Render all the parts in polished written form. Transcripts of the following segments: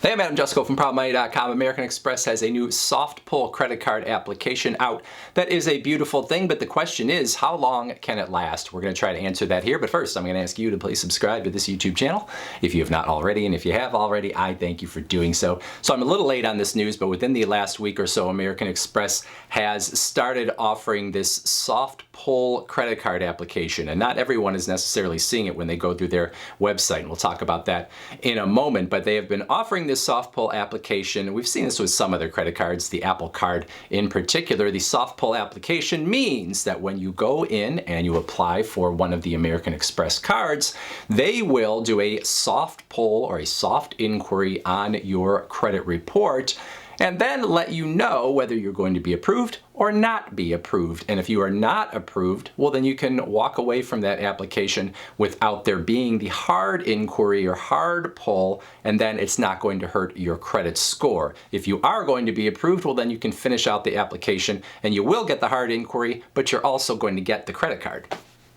Hey, I'm Jusko from ProbMoney.com. American Express has a new soft pull credit card application out. That is a beautiful thing, but the question is, how long can it last? We're going to try to answer that here, but first I'm going to ask you to please subscribe to this YouTube channel if you have not already, and if you have already, I thank you for doing so. So I'm a little late on this news, but within the last week or so, American Express has started offering this soft pull credit card application, and not everyone is necessarily seeing it when they go through their website, and we'll talk about that in a moment, but they have been offering this soft pull application. We've seen this with some other credit cards, the Apple Card in particular. The soft pull application means that when you go in and you apply for one of the American Express cards, they will do a soft pull or a soft inquiry on your credit report and then let you know whether you're going to be approved or not be approved. And if you are not approved, well, then you can walk away from that application without there being the hard inquiry or hard pull, and then it's not going to hurt your credit score. If you are going to be approved, well, then you can finish out the application and you will get the hard inquiry, but you're also going to get the credit card.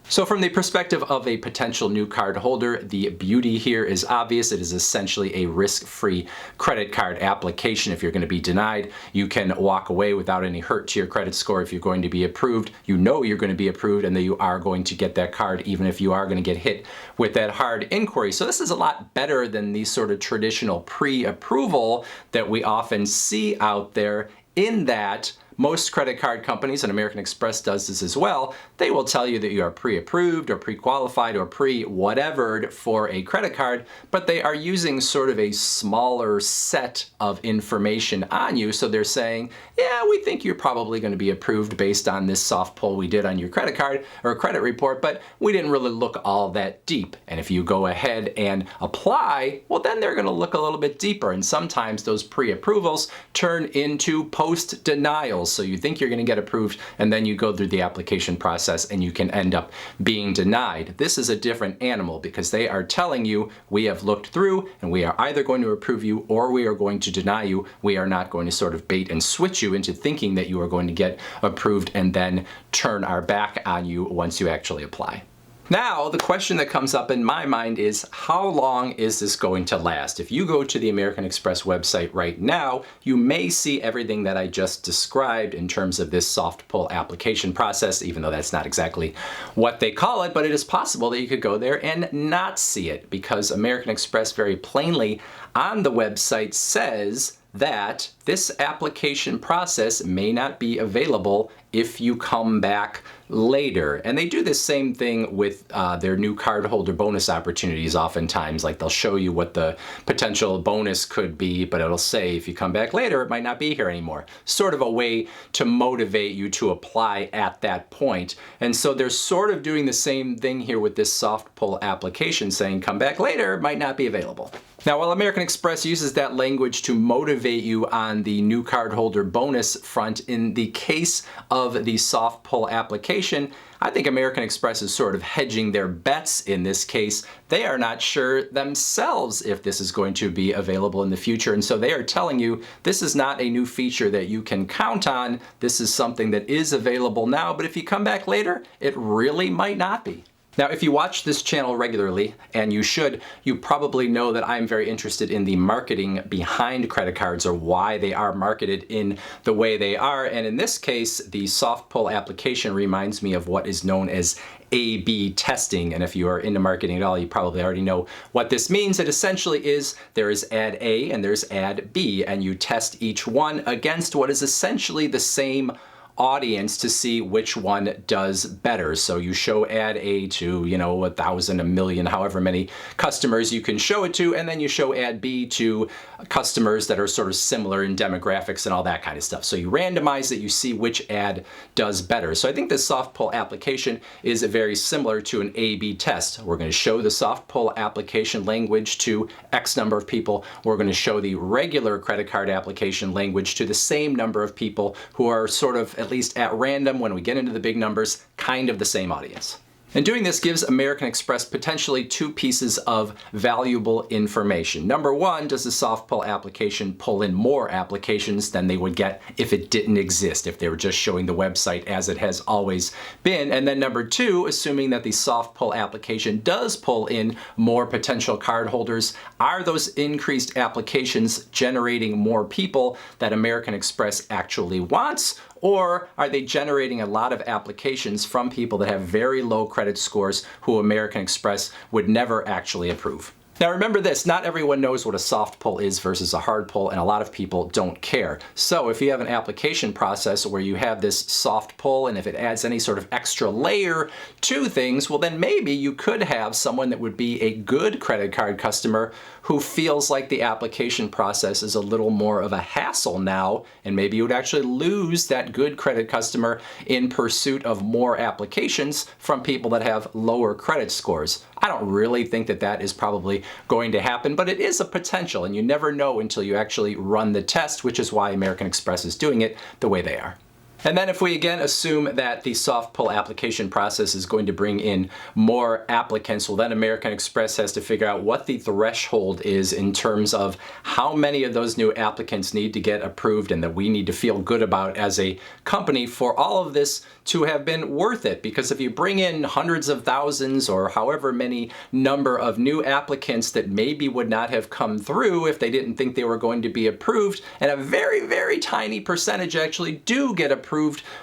So from the perspective of a potential new card holder, the beauty here is obvious. It is essentially a risk-free credit card application. If you're going to be denied, you can walk away without any hurt to your credit score. If you're going to be approved, you know you're going to be approved and that you are going to get that card, even if you are going to get hit with that hard inquiry. So this is a lot better than the sort of traditional pre-approval that we often see out there, in that most credit card companies, and American Express does this as well, they will tell you that you are pre-approved or pre-qualified or pre-whatevered for a credit card, but they are using sort of a smaller set of information on you. So they're saying, yeah, we think you're probably going to be approved based on this soft pull we did on your credit card or credit report, but we didn't really look all that deep. And if you go ahead and apply, well, then they're going to look a little bit deeper. And sometimes those pre-approvals turn into post-denials. So you think you're going to get approved, and then you go through the application process and you can end up being denied. This is a different animal because they are telling you, we have looked through and we are either going to approve you or we are going to deny you. We are not going to sort of bait and switch you into thinking that you are going to get approved and then turn our back on you once you actually apply. Now, the question that comes up in my mind is, how long is this going to last? If you go to the American Express website right now, you may see everything that I just described in terms of this soft pull application process, even though that's not exactly what they call it, but it is possible that you could go there and not see it, because American Express very plainly on the website says that this application process may not be available if you come back later. And they do the same thing with their new cardholder bonus opportunities oftentimes. Like, they'll show you what the potential bonus could be, but it'll say if you come back later, it might not be here anymore. Sort of a way to motivate you to apply at that point. And so they're sort of doing the same thing here with this soft pull application, saying come back later, it might not be available. Now, while American Express uses that language to motivate you on the new cardholder bonus front, in the case of the soft pull application, I think American Express is sort of hedging their bets in this case. They are not sure themselves if this is going to be available in the future, and so they are telling you this is not a new feature that you can count on. This is something that is available now, but if you come back later, it really might not be. Now, if you watch this channel regularly, and you should, you probably know that I'm very interested in the marketing behind credit cards, or why they are marketed in the way they are. And in this case, the soft pull application reminds me of what is known as A/B testing. And if you are into marketing at all, you probably already know what this means. It essentially is, there is ad A and there's ad B, and you test each one against what is essentially the same audience to see which one does better. So you show ad A to, 1,000, 1,000,000, however many customers you can show it to, and then you show ad B to customers that are sort of similar in demographics and all that kind of stuff. So you randomize it, you see which ad does better. So I think this soft pull application is very similar to an A/B test. We're going to show the soft pull application language to X number of people. We're going to show the regular credit card application language to the same number of people who are sort of, at least at random, when we get into the big numbers, kind of the same audience. And doing this gives American Express potentially two pieces of valuable information. Number one, does the soft pull application pull in more applications than they would get if it didn't exist, if they were just showing the website as it has always been? And then number two, assuming that the soft pull application does pull in more potential cardholders, are those increased applications generating more people that American Express actually wants? Or are they generating a lot of applications from people that have very low credit scores who American Express would never actually approve? Now remember this, not everyone knows what a soft pull is versus a hard pull, and a lot of people don't care. So if you have an application process where you have this soft pull, and if it adds any sort of extra layer to things, well then maybe you could have someone that would be a good credit card customer who feels like the application process is a little more of a hassle now, and maybe you would actually lose that good credit customer in pursuit of more applications from people that have lower credit scores. I don't really think that that is probably going to happen, but it is a potential, and you never know until you actually run the test, which is why American Express is doing it the way they are. And then if we again assume that the soft pull application process is going to bring in more applicants, well then American Express has to figure out what the threshold is in terms of how many of those new applicants need to get approved and that we need to feel good about as a company for all of this to have been worth it. Because if you bring in hundreds of thousands or however many number of new applicants that maybe would not have come through if they didn't think they were going to be approved, and a very, very tiny percentage actually do get approved,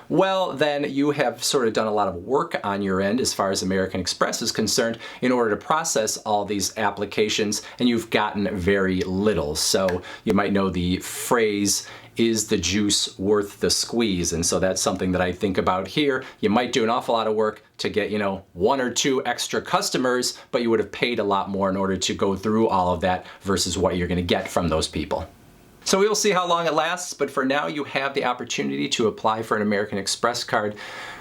well, then you have sort of done a lot of work on your end as far as American Express is concerned in order to process all these applications, and you've gotten very little. So you might know the phrase, is the juice worth the squeeze? And so that's something that I think about here. You might do an awful lot of work to get, one or two extra customers, but you would have paid a lot more in order to go through all of that versus what you're going to get from those people. So we will see how long it lasts, but for now you have the opportunity to apply for an American Express card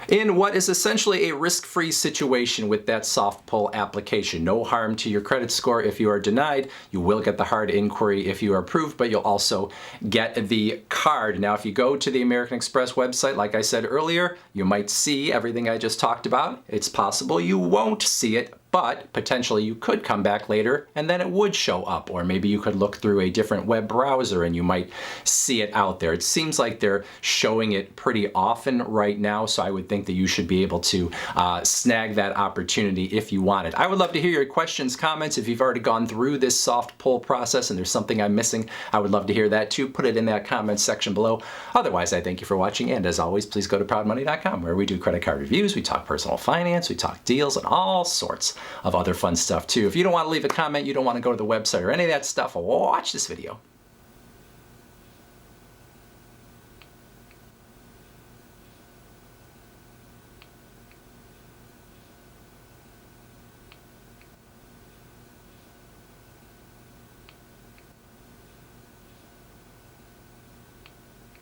in what is essentially a risk-free situation with that soft pull application. No harm to your credit score if you are denied. You will get the hard inquiry if you are approved, but you'll also get the card. Now, if you go to the American Express website, like I said earlier, you might see everything I just talked about. It's possible you won't see it, but potentially you could come back later and then it would show up, or maybe you could look through a different web browser and you might see it out there. It seems like they're showing it pretty often right now, so I would think that you should be able to snag that opportunity if you want it. I would love to hear your questions, comments. If you've already gone through this soft pull process and there's something I'm missing, I would love to hear that too. Put it in that comments section below. Otherwise, I thank you for watching, and as always, please go to proudmoney.com where we do credit card reviews, we talk personal finance, we talk deals, and all sorts of other fun stuff too. If you don't want to leave a comment, you don't want to go to the website or any of that stuff, watch this video.